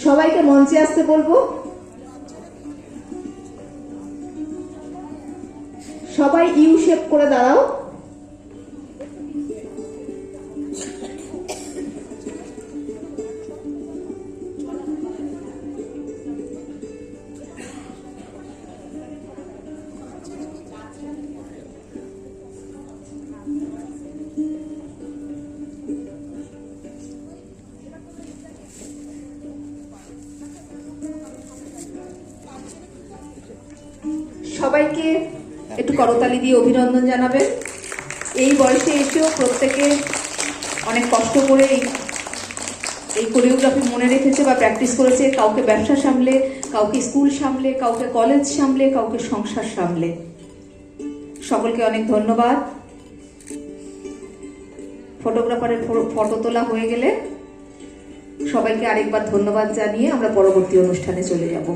সবাইকে মঞ্চে আসতে বলবো। সবাই ইউ শেপ করে দাঁড়াও। সবাইকে একটু করতালি দিয়ে অভিনন্দন জানাবেন। এই বয়সে এসেও প্রত্যেকে অনেক কষ্ট করে এই কোরিওগ্রাফি মনে রেখেছে বা প্র্যাকটিস করেছে। কাউকে ব্যবসা সামলে, কাউকে স্কুল সামলে, কাউকে কলেজ সামলে, কাউকে সংসার সামলে। সকলকে অনেক ধন্যবাদ। ফটোগ্রাফারের ফটো তোলা হয়ে গেলে সবাইকে আরেকবার ধন্যবাদ জানিয়ে আমরা পরবর্তী অনুষ্ঠানে চলে যাব।